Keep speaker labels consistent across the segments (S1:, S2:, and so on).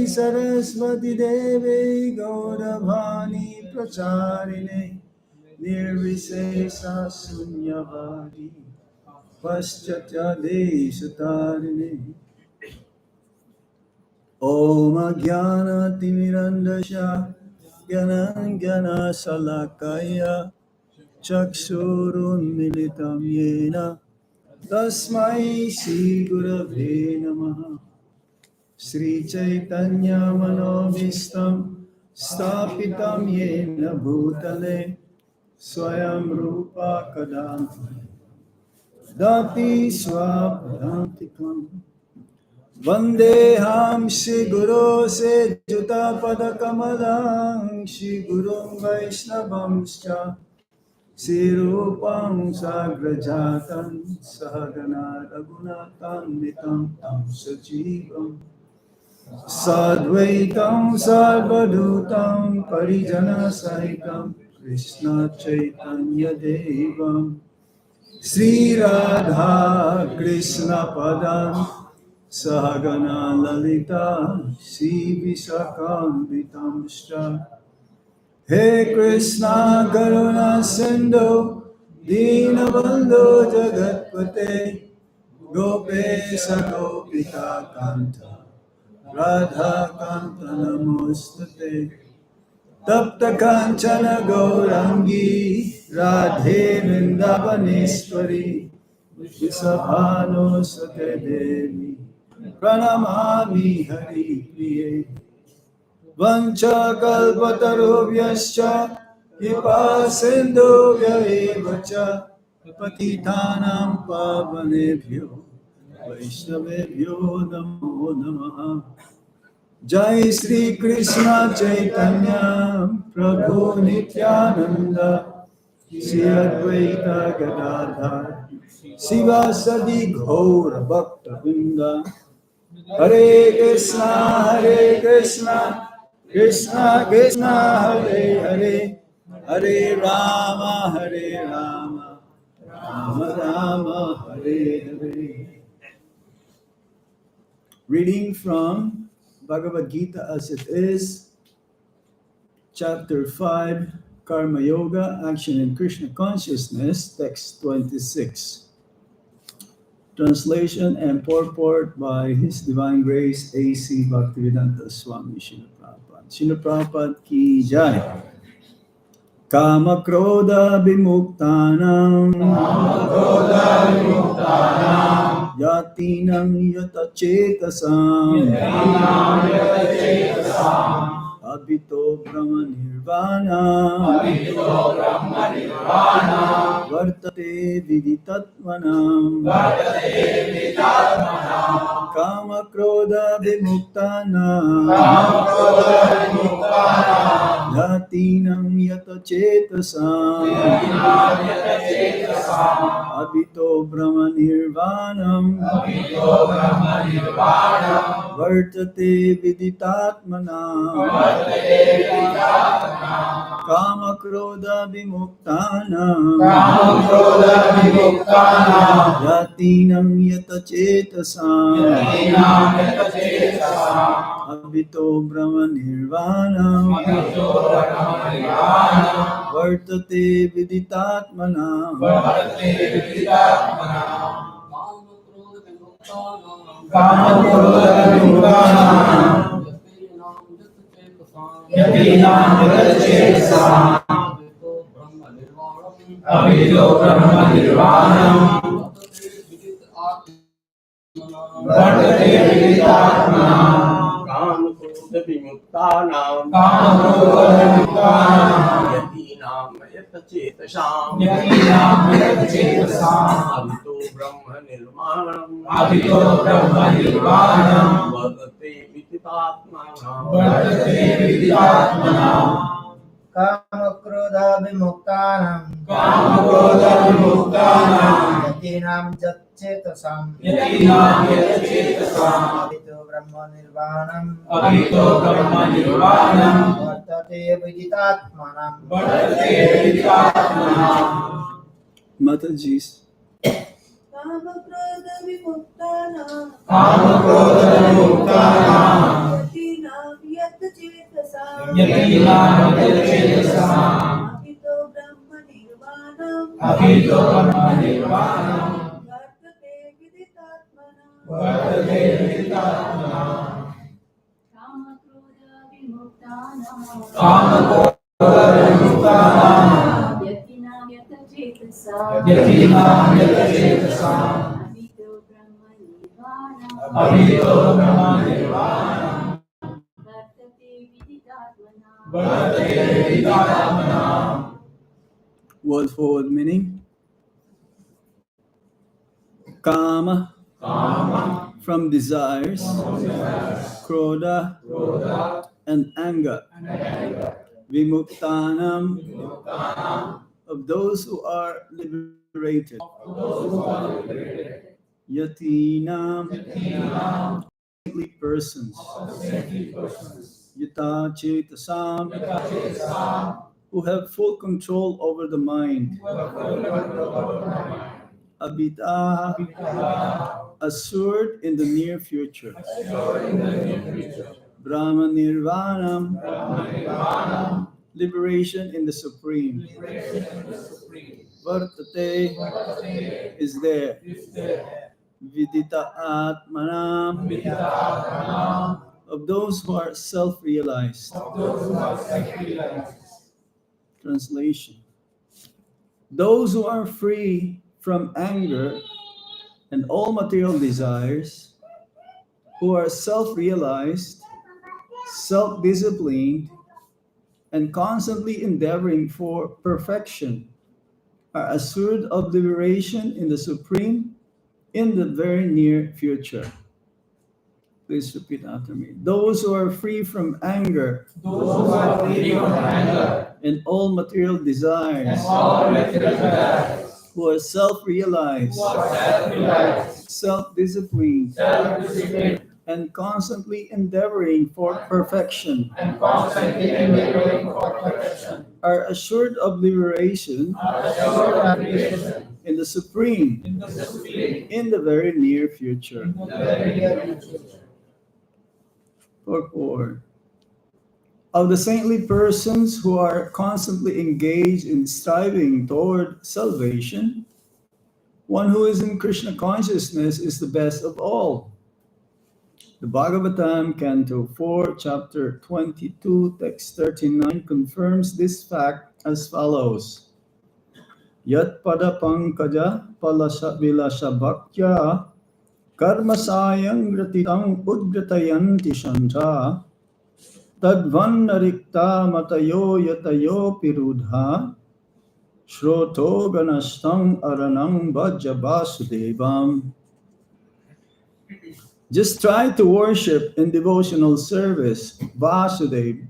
S1: Saraswati Devi Gauravani Pracharine Nirvisesa Sunyavadi Paschatya Deshatarine Om Jnana Timirandasha Gyanangana Salakaya Chakshurun Militam Yena Tasmai Shri Gurave Namaha Sri Chaitanya Manobhistam Stapitam Yena Bhutale Swayam Rupa Kadam Dati Swapadantikam Vandeham Shri Guru Se Juta Pada Kamalam Shri Guru Vaishnavamscha Shri Rupam Sagrajatan Sahagana Raghunathan Nitam Tam Sajivam Sadvaitam Sarvadutam Parijana Sahitam Krishna Chaitanya Devam Sri Radha Krishna Padam Sahagana Lalita Sri Visakambitamscha He Krishna Karuna Sindhu Dinabandhu Jagatpate Gopesha Gopika Kanta Radha Kanta Namostate Tapta Kanchana Gaurangi Radhe Vrindavaneshwari Visabhano Sate Devi Pranamami Hari Priye Vancha Kalpatarubhyascha Kripa Sindhubhya Evacha Patitanam Pavanebhyo Vaishnavebhyo Namo Namaha Jai Sri Krishna Chaitanya Prabhu Nityananda Sri Advaita Gadadhar Sivasadi Ghaura Bhakta Vrinda Hare Krishna Krishna Krishna Hare Hare Hare Rama Rama Rama Hare Hare. Reading from Bhagavad Gita as it is, Chapter 5, Karma Yoga, Action in Krishna Consciousness, Text 26. Translation and purport by His Divine Grace A.C. Bhaktivedanta Swami Srila Prabhupada. Srila Prabhupada ki jai. Kama Krodha Vimuktanam Yatinam Yata Chetasam Abhito Brahma Nirvana Vartate Viditatmanam Kama Krodha Vimuktanam Yatinam Yata Chetasam Abhito Brahma Nirvanam Vartate Viditatmanam Kama Krodha Vimuktanam Yatinam Yata Chetasam Abhito Brahma Nirvanam Vartate Viditatmanam Abhito Brahma Nirvanam Vartate Viditatmanam Kama Krodha Vimuktanam Yatinam Yata Chetasam Abhito Brahma Nirvanam Vartate Viditatmanam Kama Krodha Vimuktanam Yatinam Yatchetasam Abhito Brahma Nirvanam Vartate Viditatmanam Mataji's Kama Krodha Vimuktanam
S2: Yatinam yatachedasam. Abhito Brahma Nirvanam. Vartate viditatmanam. Kama Krodha Vimuktanam.
S3: Yatinam yatachedasam.
S2: Yatinam yatachedasam. Abhito Brahma Nirvanam. Vartate viditatmanam.
S1: Word forward meaning. Kama, from desires, Krodha, and anger. Vimuktanam, of those who are liberated. Yatinam, saintly persons. Yata Chetasam, who have full control over the mind. Abhita, assured in the near future. Brahma Nirvanam, liberation in the Supreme. Vartate, is there. Vidita Atmanam, of those who are self-realized. Translation. Those who are free from anger and all material desires, who are self-realized, self-disciplined, and constantly endeavoring for perfection, are assured of liberation in the Supreme in the very near future. Please repeat after me. Those who are free from anger and all material desires, who are self-realized, self-disciplined, and constantly endeavoring for perfection, are assured of liberation in the Supreme in the very near future. Purport. Of the saintly persons who are constantly engaged in striving toward salvation, one who is in Krishna consciousness is the best of all. The Bhagavatam, Canto 4, Chapter 22, Text 39 confirms this fact as follows. Yat pada pankaja palasa vilasha bhaktya karma sayang gratitam udgratayanti shanta tadvannarikta matayo yatayo pirudha shroto ganastam aranam bhajya vasudevam. Just try to worship in devotional service Vasudeva,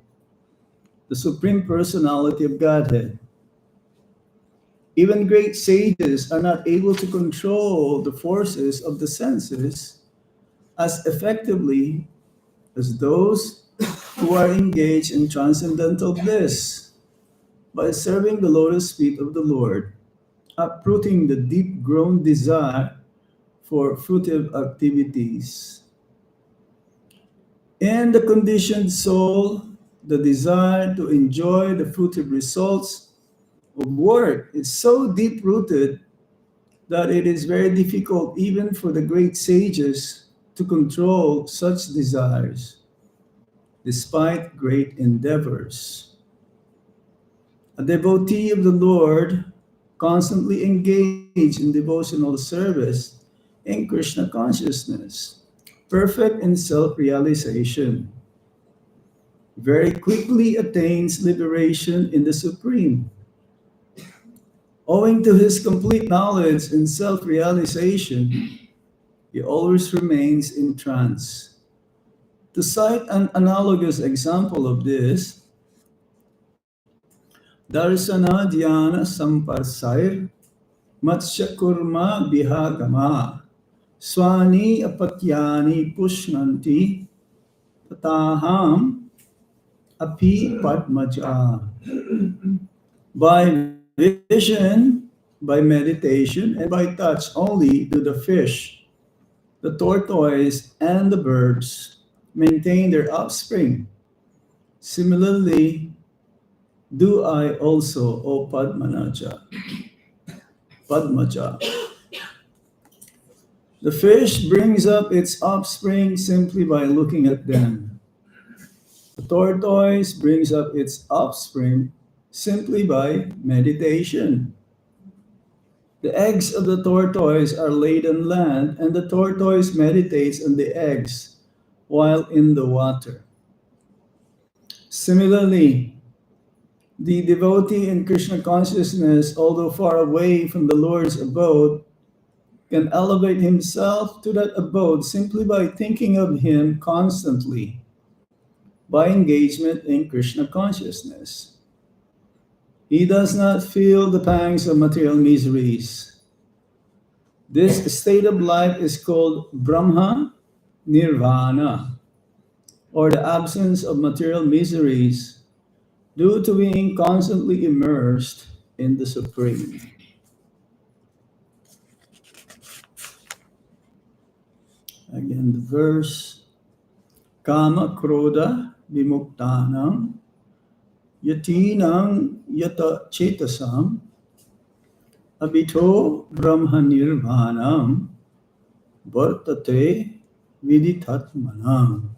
S1: the Supreme Personality of Godhead. Even great sages are not able to control the forces of the senses as effectively as those who are engaged in transcendental bliss by serving the lotus feet of the Lord, uprooting the deep-grown desire for fruitive activities. In the conditioned soul, the desire to enjoy the fruitive results of work is so deep-rooted that it is very difficult even for the great sages to control such desires, despite great endeavors. A devotee of the Lord, constantly engaged in devotional service in Krishna consciousness, perfect in self-realization, very quickly attains liberation in the Supreme. Owing to his complete knowledge and self-realization, he always remains in trance. To cite an analogous example of this, Darsana Dhyana Samparsayr Matsya Kurma Bihagama Swani Apatyani Pushnanti Tataham Api Padmaja. By vision, by meditation, and by touch only do the fish, the tortoise, and the birds maintain their offspring. Similarly, do I also, O Padmanaja, Padmaja. The fish brings up its offspring simply by looking at them. The tortoise brings up its offspring simply by meditation. The eggs of the tortoise are laid on land, and the tortoise meditates on the eggs while in the water. Similarly, the devotee in Krishna consciousness, although far away from the Lord's abode, can elevate himself to that abode simply by thinking of him constantly, by engagement in Krishna consciousness. He does not feel the pangs of material miseries. This state of life is called Brahma Nirvana, or the absence of material miseries due to being constantly immersed in the Supreme. Again, the verse, Kama Krodha Vimuktanam Yatinam Yata Chetasam Abhito Brahma Nirvanam Vartate Viditatmanam.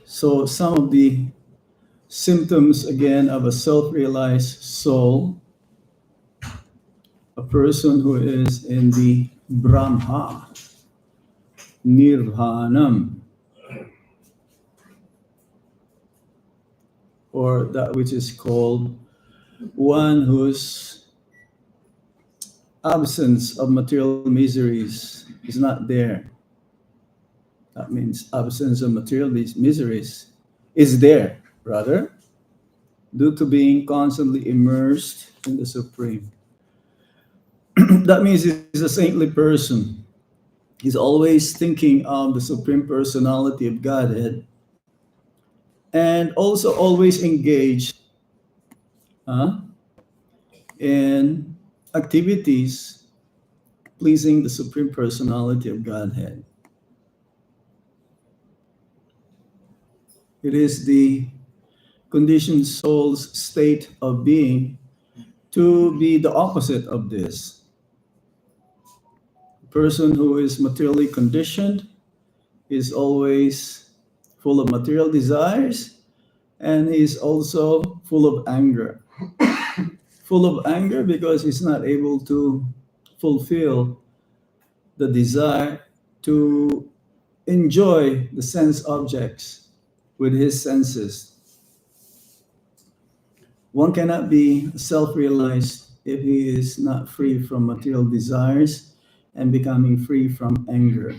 S1: So some of the symptoms again of a self-realized soul, a person who is in the Brahma Nirvanam, or that which is called one whose absence of material miseries is not there. That means absence of material miseries is there, rather, due to being constantly immersed in the Supreme. That means he's a saintly person. He's always thinking of the Supreme Personality of Godhead, and also always engaged in activities pleasing the Supreme Personality of Godhead. It is the conditioned soul's state of being to be the opposite of this. A person who is materially conditioned is always full of material desires, and he's also full of anger. Full of anger because he's not able to fulfill the desire to enjoy the sense objects with his senses. One cannot be self-realized if he is not free from material desires and becoming free from anger.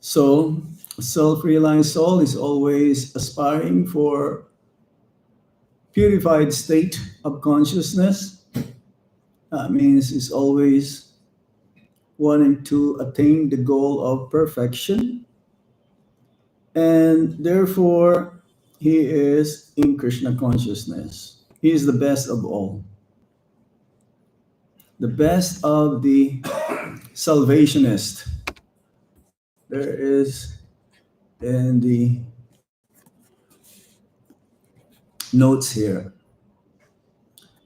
S1: So, a self-realized soul is always aspiring for purified state of consciousness. That means it's always wanting to attain the goal of perfection, and therefore he is in Krishna consciousness. He is the best of all, the best of the salvationists. There is in the notes here.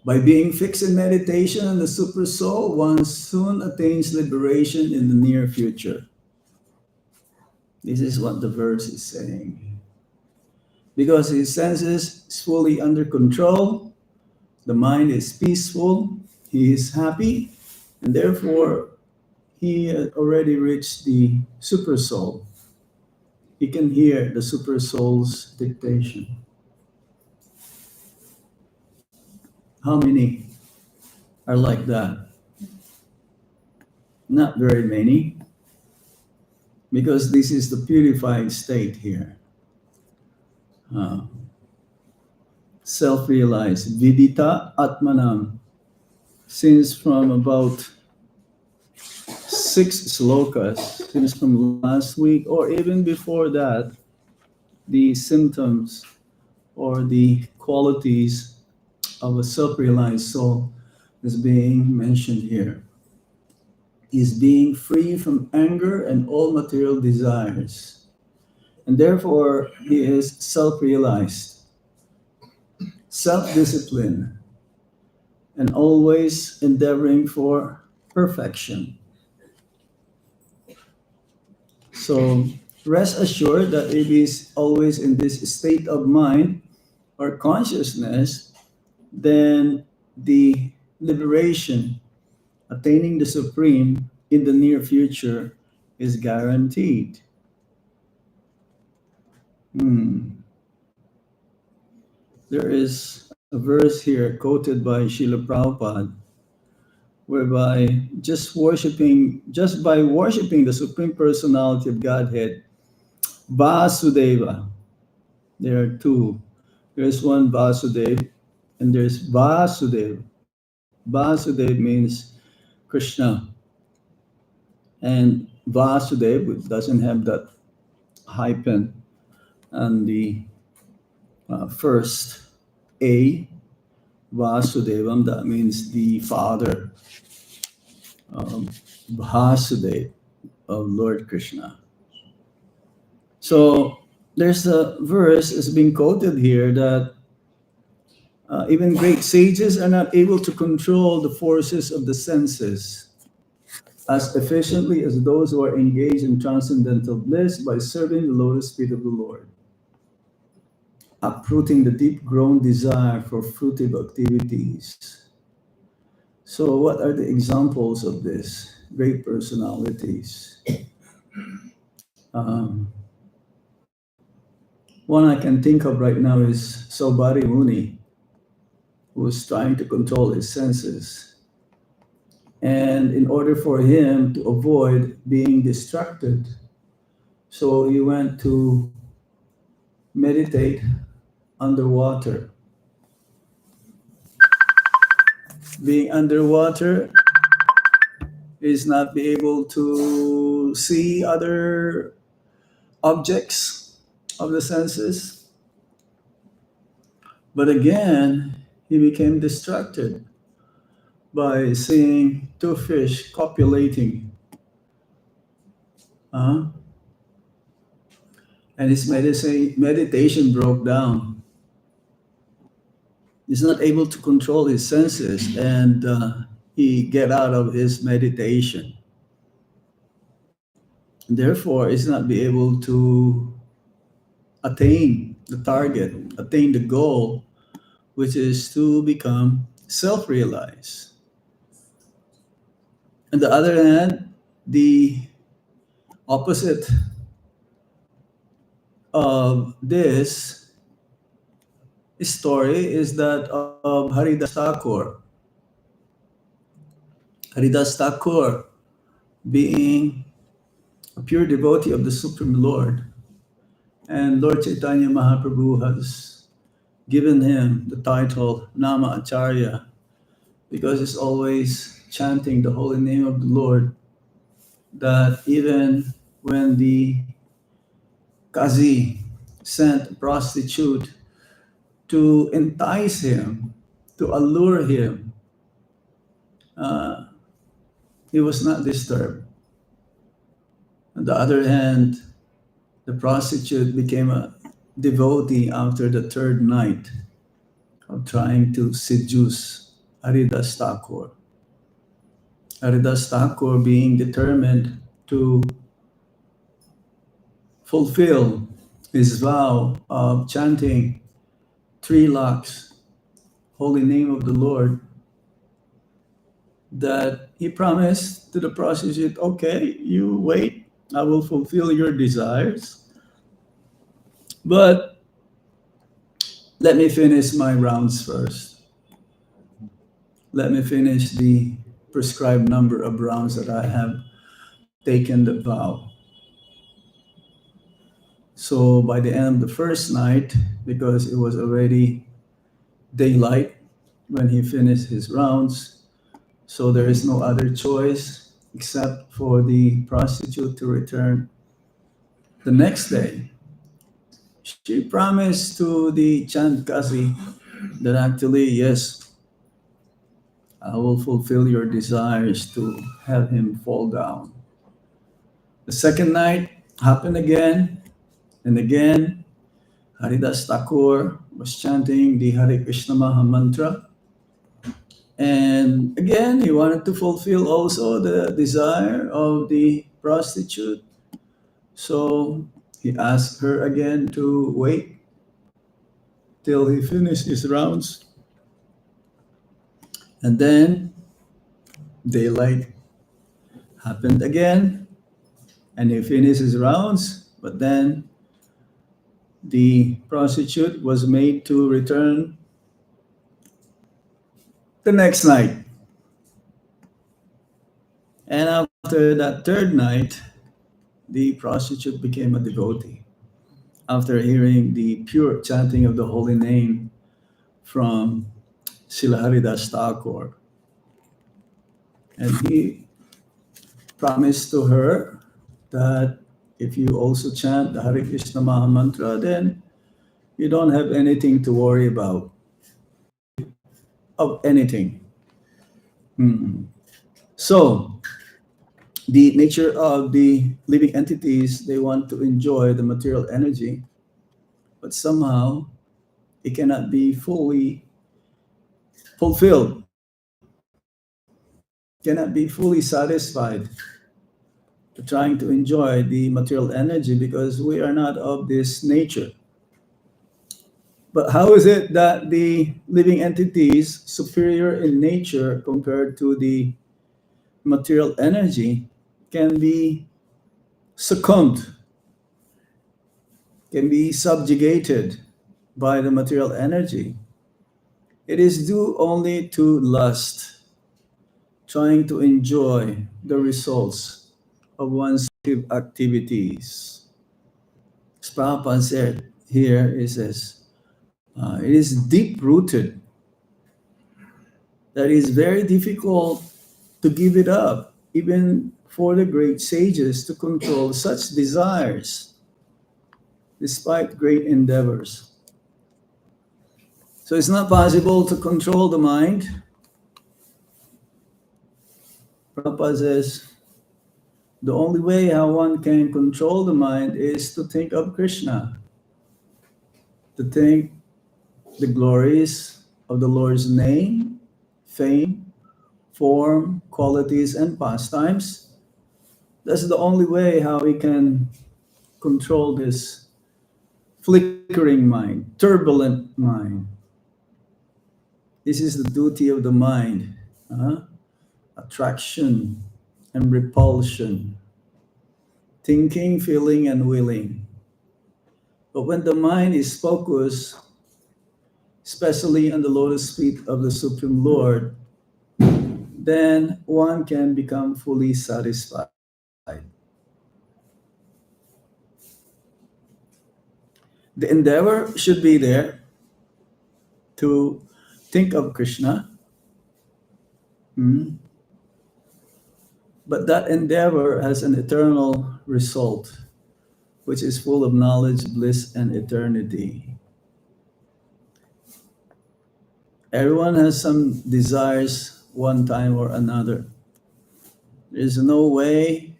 S1: By being fixed in meditation on the super soul, one soon attains liberation in the near future. This is what the verse is saying. Because his senses is fully under control, the mind is peaceful, he is happy, and therefore he had already reached the super soul. He can hear the super soul's dictation. How many are like that? Not very many, because this is the purified state here. Self-realized, vidita atmanam. Since from about 6 slokas, since from last week or even before that, the symptoms or the qualities of a self-realized soul is being mentioned here. is being free from anger and all material desires. And therefore, he is self-realized, self-disciplined, and always endeavoring for perfection. So rest assured that if he's always in this state of mind or consciousness, then the liberation, attaining the supreme in the near future is guaranteed. Hmm. There is a verse here quoted by Srila Prabhupada, whereby just by worshiping the Supreme Personality of Godhead, Vasudeva, there are two. There's one Vasudev and there's Vasudev. Vasudev means Krishna. And Vasudev, which doesn't have that hyphen on the first A, Vasudevam, that means the father, Vasudev of Lord Krishna. So there's a verse is being quoted here that even great sages are not able to control the forces of the senses as efficiently as those who are engaged in transcendental bliss by serving the lotus feet of the Lord, uprooting the deep grown desire for fruitive activities. So, what are the examples of this? Great personalities. Um, One I can think of right now is Saubhari Muni, who was trying to control his senses. And in order for him to avoid being distracted, so he went to meditate underwater. Being underwater is not be able to see other objects of the senses. But again, he became distracted by seeing two fish copulating. uh, and his meditation broke down. He's not able to control his senses, and he get out of his meditation. Therefore, he's not be able to attain the target, attain the goal, which is to become self-realized. On the other hand, the opposite of this story is that of Haridas Thakur. Haridas Thakur, being a pure devotee of the Supreme Lord, and Lord Chaitanya Mahaprabhu has given him the title Nama Acharya because he's always chanting the holy name of the Lord, that even when the Kazi sent a prostitute to entice him, to allure him, uh, he was not disturbed. On the other hand, the prostitute became a devotee after the third night of trying to seduce Haridas Thakur. Haridas Thakur being determined to fulfill his vow of chanting 3 lakhs, holy name of the Lord, that he promised to the prostitute, okay, you wait, I will fulfill your desires, but let me finish my rounds first. Let me finish the prescribed number of rounds that I have taken the vow. So by the end of the first night, because it was already daylight when he finished his rounds, so there is no other choice except for the prostitute to return the next day. She promised to the Chandkasi that actually, yes, I will fulfill your desires to have him fall down. The second night happened again and again. Haridas Thakur was chanting the Hare Krishna Maha Mantra. And again, he wanted to fulfill also the desire of the prostitute. So he asked her again to wait till he finished his rounds. And then daylight happened again, and he finished his rounds. But then the prostitute was made to return the next night. And after that third night, the prostitute became a devotee after hearing the pure chanting of the holy name from Srila Haridas Thakur. And he promised to her that if you also chant the Hare Krishna Maha Mantra, then you don't have anything to worry about of anything. So the nature of the living entities, they want to enjoy the material energy, but somehow it cannot be fully fulfilled, cannot be fully satisfied trying to enjoy the material energy because we are not of this nature. But how is it that the living entities superior in nature compared to the material energy can be succumbed, can be subjugated by the material energy? It is due only to lust, trying to enjoy the results of one's activities. As Prabhupada said here, he says, it is deep rooted that it is very difficult to give it up, even for the great sages to control such desires despite great endeavors. So it's not possible to control the mind. Prabhupada says the only way how one can control the mind is to think of Krishna, to think the glories of the Lord's name, fame, form, qualities, and pastimes. That's the only way how we can control this flickering mind, turbulent mind. This is the duty of the mind. Attraction and repulsion, thinking, feeling, and willing. But when the mind is focused, especially on the lotus feet of the Supreme Lord, then one can become fully satisfied. The endeavor should be there to think of Krishna, but that endeavor has an eternal result, which is full of knowledge, bliss, and eternity. Everyone has some desires one time or another. There's no way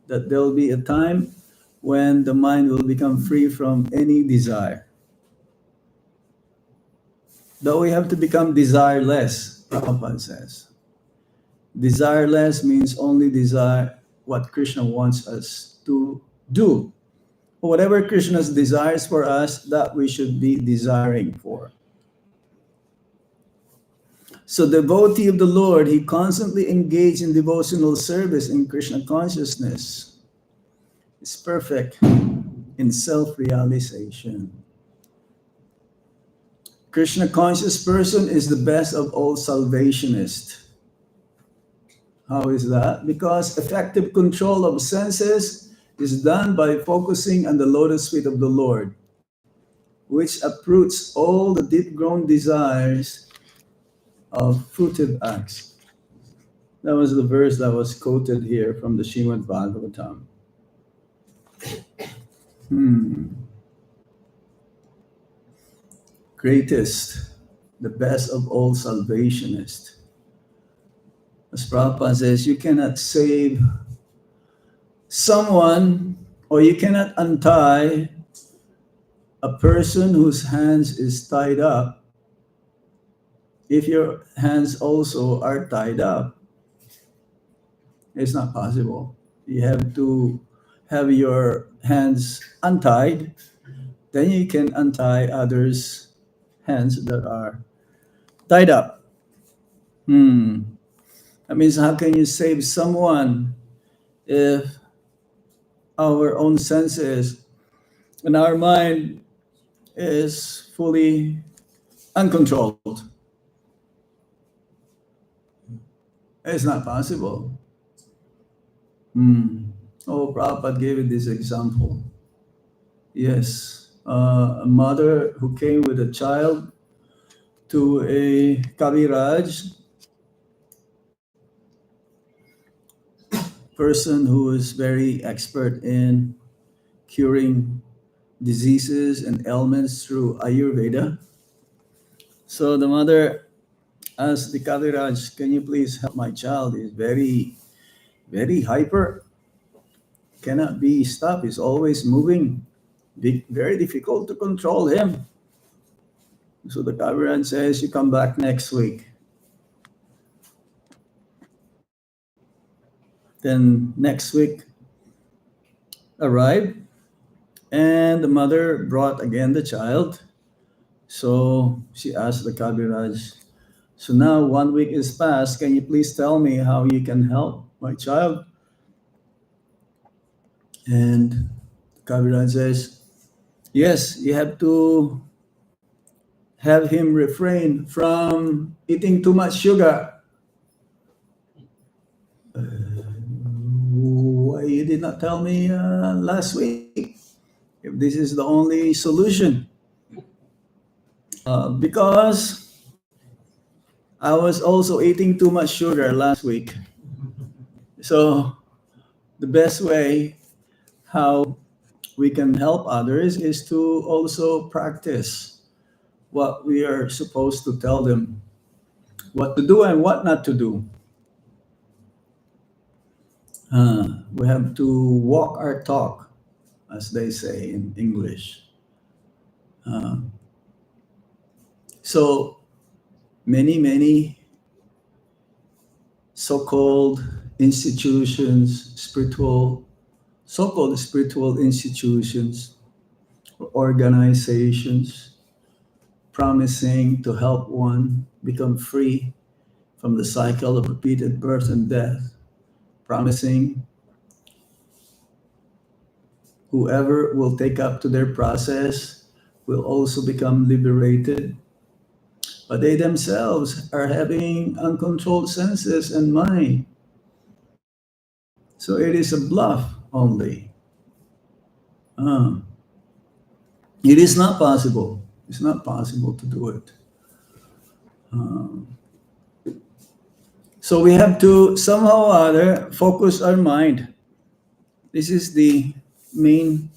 S1: that there'll be a time when the mind will become free from any desire. Though we have to become desireless, Prabhupada says. Desireless means only desire what Krishna wants us to do. Whatever Krishna desires for us, that we should be desiring for. So, devotee of the Lord, he constantly engaged in devotional service in Krishna consciousness. Is perfect in self-realization. Krishna conscious person is the best of all salvationists. How is that? Because effective control of senses is done by focusing on the lotus feet of the Lord, which uproots all the deep-grown desires of fruitive acts. That was the verse that was quoted here from the Srimad Bhagavatam. Greatest, the best of all salvationists. As Prabhupada says, you cannot save someone or you cannot untie a person whose hands is tied up if your hands also are tied up. It's not possible. You have to have your hands untied, then you can untie others' hands that are tied up. That means how can you save someone if our own senses and our mind is fully uncontrolled? It's not possible. Oh, Prabhupada gave it this example. Yes, a mother who came with a child to a Kaviraj, person who is very expert in curing diseases and ailments through Ayurveda. So the mother asked the Kaviraj, can you please help my child? He's very, very hyper, cannot be stopped, he's always moving. Very difficult to control him. So the Kaviraj says, you come back next week. Then next week arrived, and the mother brought again the child. So she asked the Kaviraj, so now 1 week is past, can you please tell me how you can help my child? And Kaviraj says, yes, you have to have him refrain from eating too much sugar. Why you did not tell me last week if this is the only solution? Because I was also eating too much sugar last week. So the best way how we can help others is to also practice what we are supposed to tell them, what to do and what not to do. We have to walk our talk, as they say in English. So many so-called institutions, so-called spiritual institutions or organizations promising to help one become free from the cycle of repeated birth and death, promising whoever will take up to their process will also become liberated. But they themselves are having uncontrolled senses and mind. So it is a bluff only. Um, it is not possible. It's not possible to do it. So we have to somehow or other focus our mind. This is the main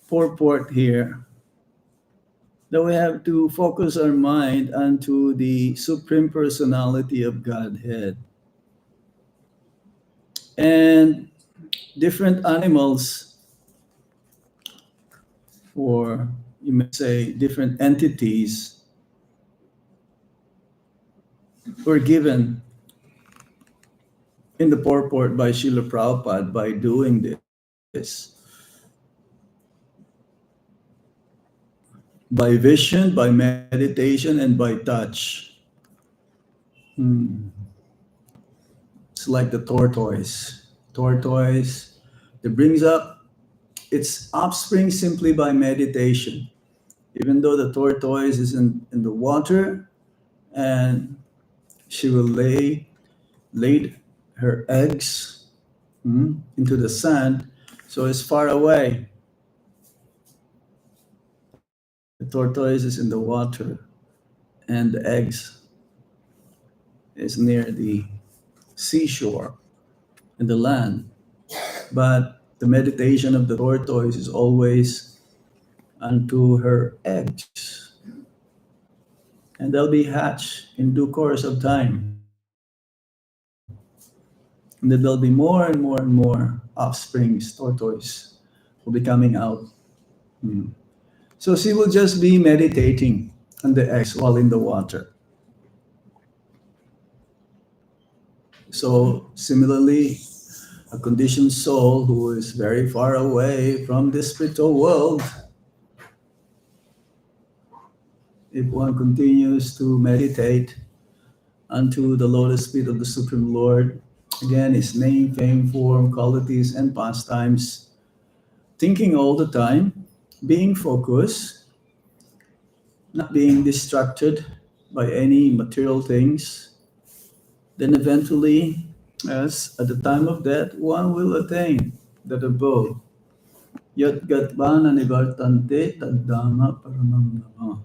S1: purport here. That we have to focus our mind onto the Supreme Personality of Godhead. And different animals, or you may say different entities, were given in the purport by Srila Prabhupada by doing this. By vision, by meditation, and by touch. It's like the tortoise. Tortoise that brings up its offspring simply by meditation. Even though the tortoise is in the water and she will laid her eggs into the sand, so it's far away. The tortoise is in the water and the eggs is near the seashore in the land. But the meditation of the tortoise is always unto her eggs. And they'll be hatched in due course of time. And then there'll be more and more and more offsprings, tortoise, will be coming out. Hmm. So she will just be meditating on the eggs while in the water. So similarly, a conditioned soul who is very far away from the spiritual world, if one continues to meditate unto the lotus feet of the Supreme Lord, again, his name, fame, form, qualities, and pastimes, thinking all the time, being focused, not being distracted by any material things, then eventually, as at the time of death, one will attain that abode. Yat gatvana nivartante taddama paramam nama.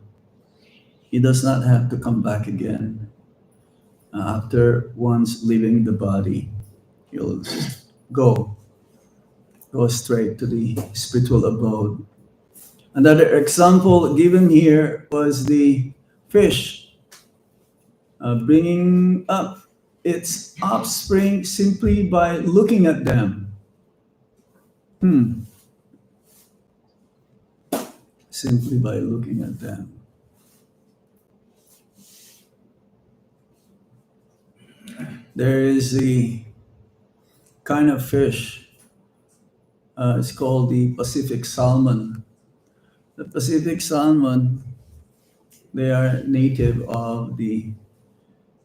S1: He does not have to come back again after once leaving the body. He'll go, go straight to the spiritual abode. Another example given here was the fish bringing up its offspring simply by looking at them. Simply by looking at them. There is a kind of fish, it's called the Pacific salmon. The Pacific salmon, they are native of the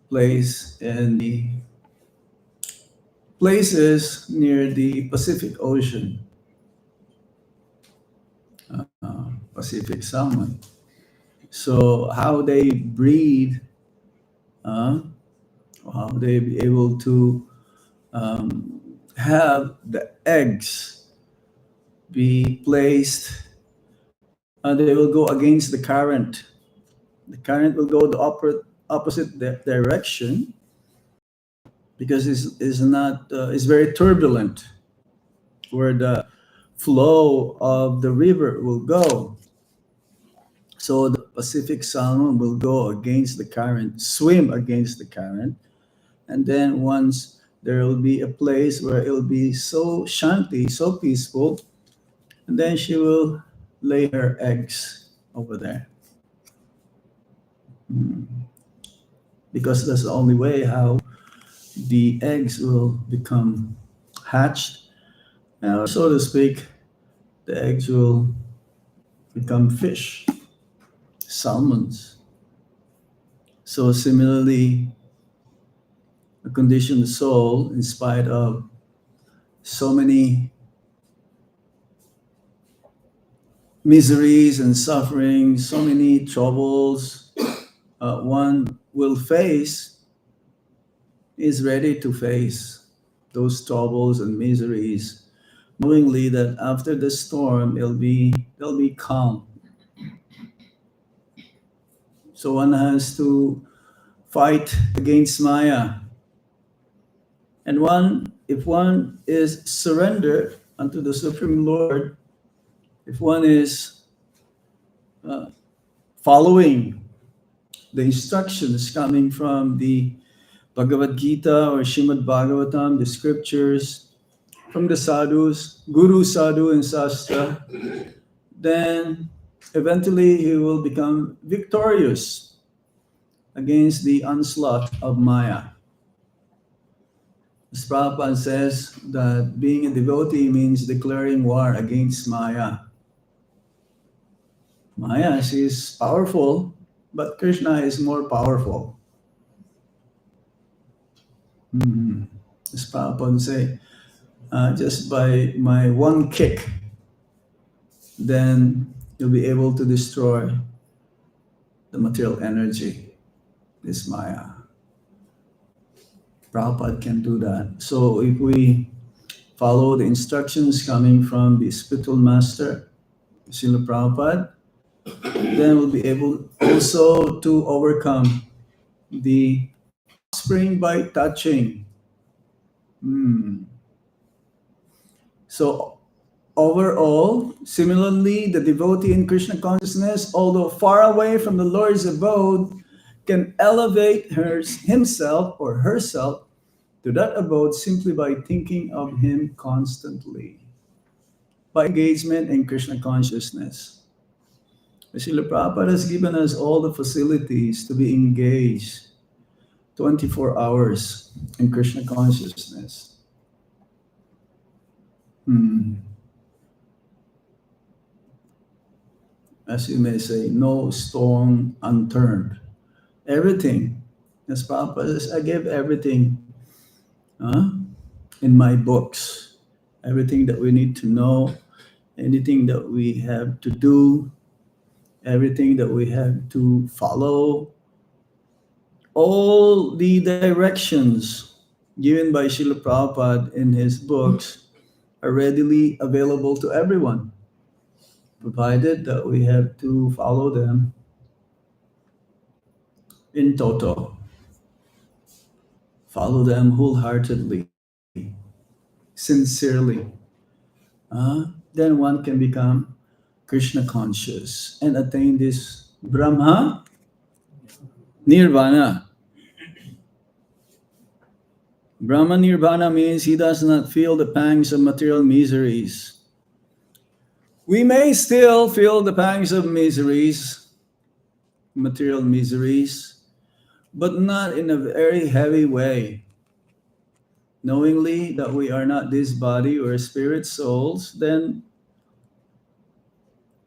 S1: place and the places near the Pacific Ocean. Pacific salmon. So how they breed, how they be able to have the eggs be placed, they will go against the current. The current will go the opposite direction because it's not it's very turbulent where the flow of the river will go. So the Pacific salmon will go against the current, swim against the current, and then once there will be a place where it will be so shanti, so peaceful, and then she will lay her eggs over there. Because that's the only way how the eggs will become hatched, so to speak, the eggs will become fish, salmons. So similarly, a conditioned soul, in spite of so many miseries and sufferings, so many troubles one will face, is ready to face those troubles and miseries, knowingly that after the storm they'll be calm. So one has to fight against Maya. And if one is surrendered unto the Supreme Lord, if one is following the instructions coming from the Bhagavad Gita or Shrimad Bhagavatam, the scriptures, from the sadhus, Guru, Sadhu, and Sastra, then eventually he will become victorious against the onslaught of Maya. As Prabhupada says that being a devotee means declaring war against Maya. Maya, she is powerful, but Krishna is more powerful. As Prabhupada say, just by my one kick, then you'll be able to destroy the material energy, this Maya. Prabhupada can do that. So if we follow the instructions coming from the spiritual master, Srila Prabhupada, then we'll be able also to overcome the offspring by touching. So overall, similarly, the devotee in Krishna consciousness, although far away from the Lord's abode, can elevate himself or herself to that abode simply by thinking of him constantly, by engagement in Krishna consciousness. Srila Prabhupada has given us all the facilities to be engaged 24 hours in Krishna consciousness. As you may say, no stone unturned. Everything, as Prabhupada says, I gave everything in my books. Everything that we need to know, anything that we have to do, everything that we have to follow, all the directions given by Srila Prabhupada in his books are readily available to everyone, provided that we have to follow them in toto, follow them wholeheartedly, sincerely. Then one can become Krishna conscious and attain this Brahma Nirvana. Brahma Nirvana means he does not feel the pangs of material miseries. We may still feel the pangs of miseries, material miseries, but not in a very heavy way. Knowingly that we are not this body or spirit souls, then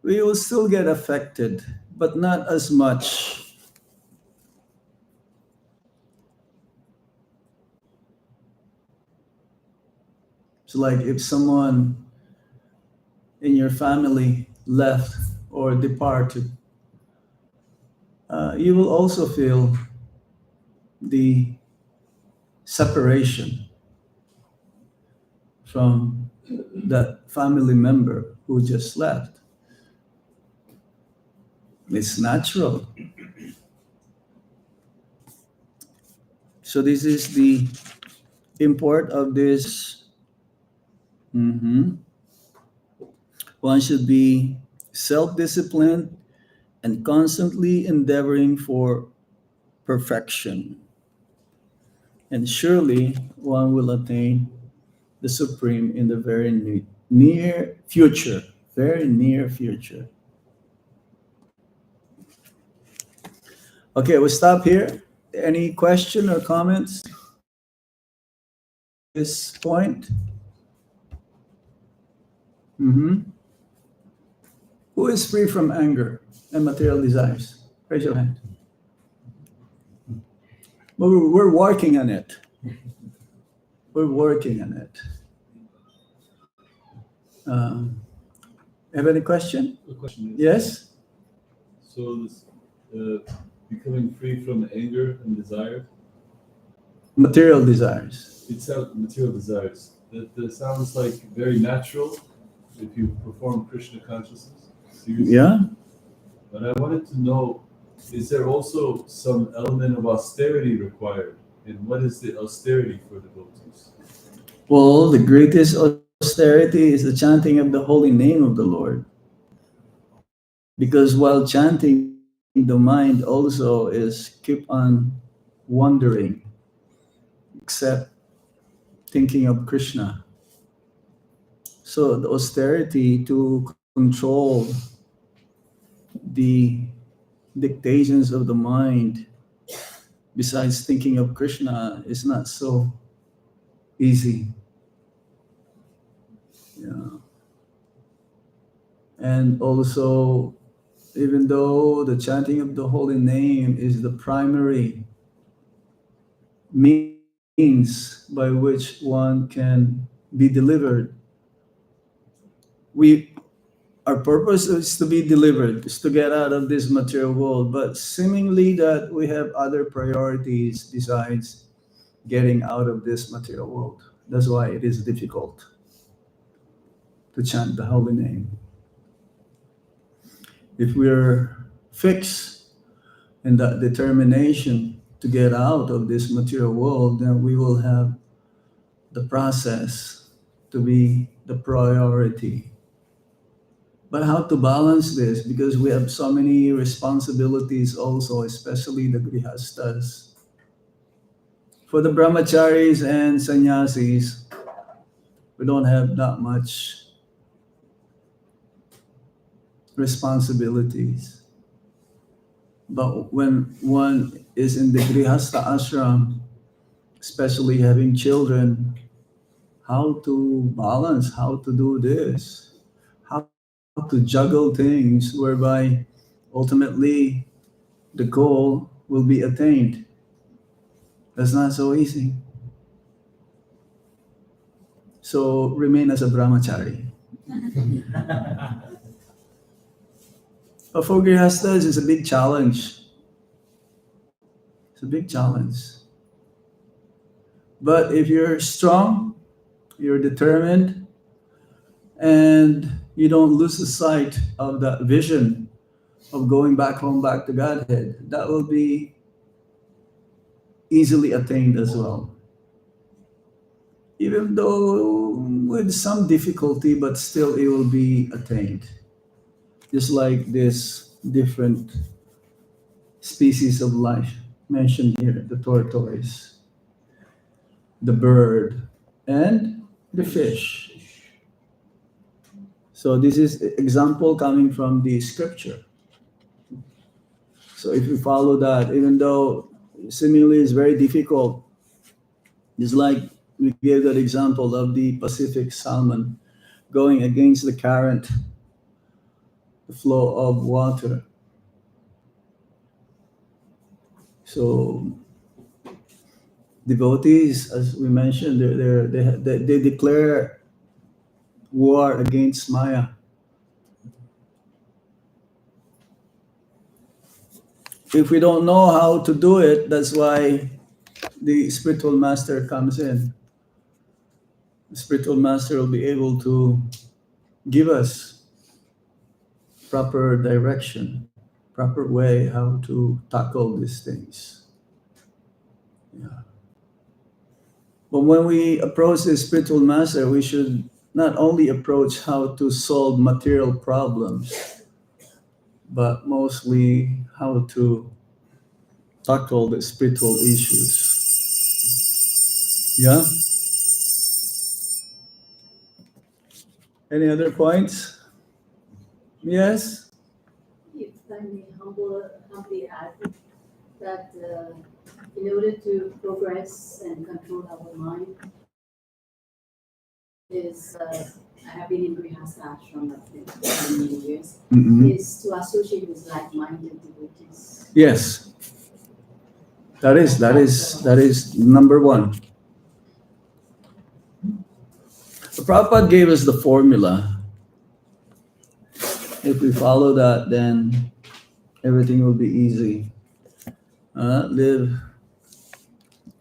S1: we will still get affected, but not as much. It's like if someone in your family left or departed, you will also feel the separation from that family member who just left. It's natural. So this is the import of this. One should be self-disciplined and constantly endeavoring for perfection. And surely one will attain the Supreme in the very near future. Very near future. Okay, we'll stop here. Any question or comments? This point? Who is free from anger and material desires? Raise your hand. Well, we're working on it. We're working on it. Have any question?
S4: The question is,
S1: Yes?
S4: so this becoming free from anger and desire,
S1: Material desires.
S4: it sounds material desires. That sounds like very natural if you perform Krishna consciousness. Seriously.
S1: Yeah?
S4: But I wanted to know, is there also some element of austerity required? And what is the austerity for devotees?
S1: Well, the greatest austerity is the chanting of the holy name of the Lord. Because while chanting, the mind also is keep on wandering, except thinking of Krishna. So the austerity to control the dictations of the mind, besides thinking of Krishna, is not so easy. Yeah. And also, even though the chanting of the holy name is the primary means by which one can be delivered, our purpose is to be delivered, is to get out of this material world, but seemingly that we have other priorities besides getting out of this material world. That's why it is difficult to chant the holy name. If we're fixed in that determination to get out of this material world, then we will have the process to be the priority. But how to balance this? Because we have so many responsibilities also, especially the grihastas. For the brahmacharis and sannyasis, we don't have that much responsibilities. But when one is in the grihastha ashram, especially having children, how to balance, how to do this, how to juggle things whereby ultimately the goal will be attained. That's not so easy. So remain as a brahmachari. But for grihasthas, it's a big challenge. It's a big challenge. But if you're strong, you're determined, and you don't lose the sight of that vision of going back home, back to Godhead, that will be easily attained as well. Even though with some difficulty, but still it will be attained. Just like this different species of life mentioned here, the tortoise, the bird, and the fish. So this is example coming from the scripture. So if you follow that, even though seemingly it's very difficult, it's like we gave that example of the Pacific salmon going against the current, the flow of water. So devotees, as we mentioned, they declare war against Maya. If we don't know how to do it, that's why the spiritual master comes in. The spiritual master will be able to give us proper direction, proper way how to tackle these things. Yeah. But when we approach the spiritual master, we should not only approach how to solve material problems, but mostly how to tackle the spiritual issues. Yeah? Any other points? Yes?
S3: If I may humbly add that in order to progress and control our mind is, I have been in Grihastha ashram for many years, is to associate with like-minded devotees.
S1: Yes. That is number one. The Prabhupada gave us the formula. If we follow that, then everything will be easy. Live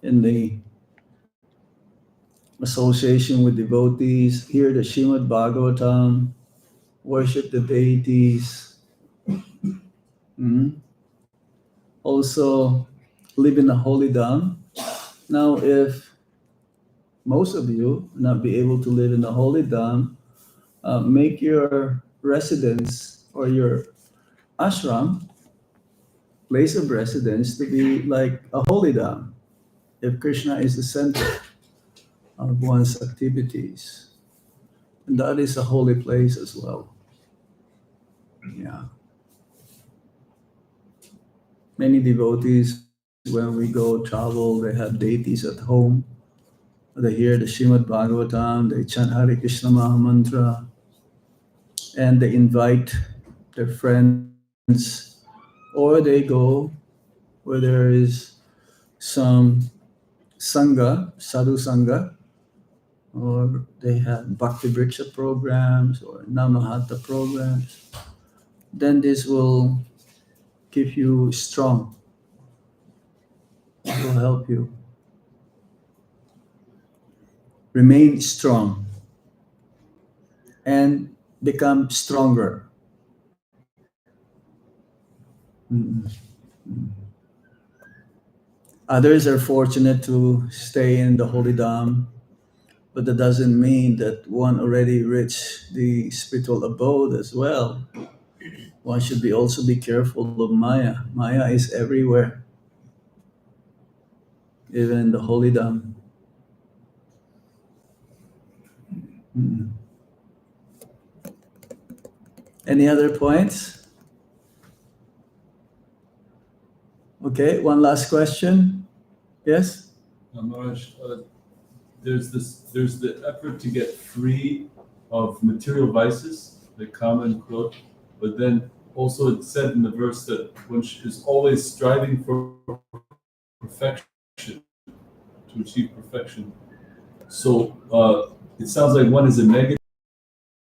S1: in the association with devotees, hear the Srimad Bhagavatam, worship the deities. Also, live in the holy dham. Now, if most of you not be able to live in the holy dham, make your residence or your ashram, place of residence, to be like a holy dham. If Krishna is the center of one's activities, and that is a holy place as well. Yeah. Many devotees, when we go travel, they have deities at home. They hear the Srimad Bhagavatam, they chant Hare Krishna Maha Mantra, and they invite their friends, or they go where there is some sangha, sadhu sangha, or they have bhakti vriksha programs or namahatta programs. Then this will keep you strong. It will help you remain strong and become stronger. Others are fortunate to stay in the holy dham, but that doesn't mean that one already reached the spiritual abode as well. One should also be careful of Maya. Maya is everywhere. even the holy Dham. Any other points? Okay, one last question. Yes?
S4: Maharaj, there's the effort to get free of material vices, like kama and krodha, but then also it's said in the verse that one is always striving for perfection, to achieve perfection. So it sounds like one is a negative,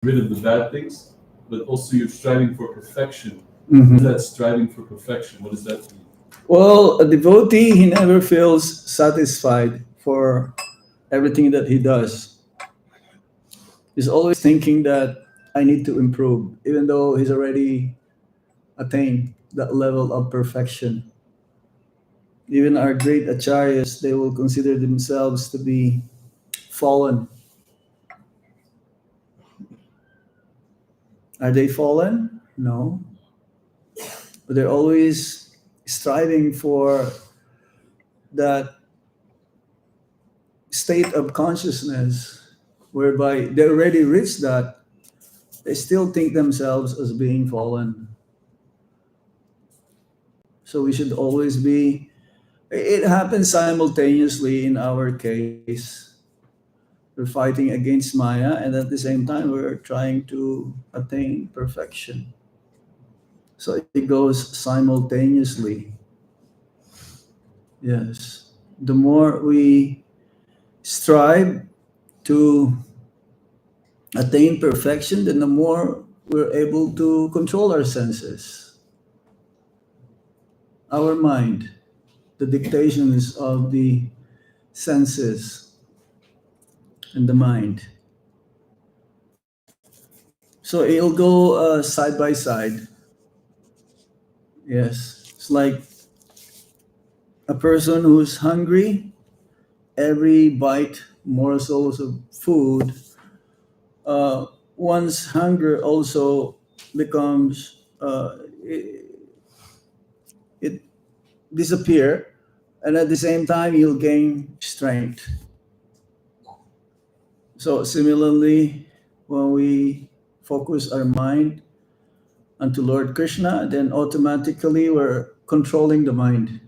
S4: rid of the bad things, but also you're striving for perfection. What is that striving for perfection? What does that mean?
S1: Well, a devotee, he never feels satisfied for everything that he does. He's always thinking that I need to improve, even though he's already attained that level of perfection. Even our great acharyas, they will consider themselves to be fallen. Are they fallen? No. But they're always striving for that state of consciousness whereby they already reached that, they still think themselves as being fallen. So we should always be, it happens simultaneously in our case. We're fighting against Maya, and at the same time, we're trying to attain perfection. So it goes simultaneously. Yes. The more we strive to attain perfection, then the more we're able to control our senses, our mind, the dictations of the senses and the mind. So it'll go side by side. Yes. It's like a person who's hungry, every bite, morsels of food, one's hunger also becomes, it disappear, and at the same time you'll gain strength. So similarly, when we focus our mind onto Lord Krishna, then automatically we're controlling the mind.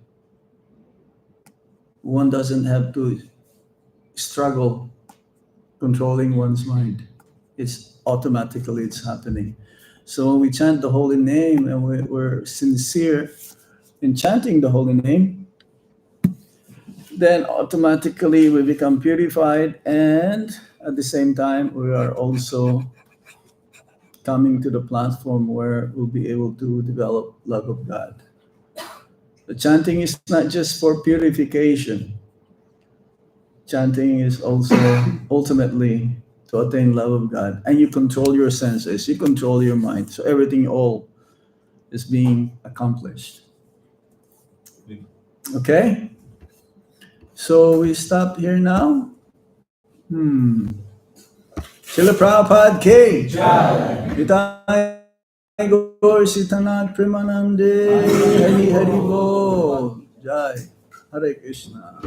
S1: One doesn't have to struggle controlling one's mind. It's automatically it's happening. So when we chant the holy name and we're sincere in chanting the holy name, then automatically we become purified, and at the same time we are also coming to the platform where we'll be able to develop love of God. The chanting is not just for purification. Chanting is also ultimately to attain love of God. And you control your senses, you control your mind. So everything all is being accomplished. Okay? So we stop here now. Srila Prabhupada K.
S2: Jai.
S1: Nitai Gaur Sitanath Premanande Hari Hari Bo. Jai. Hare Krishna.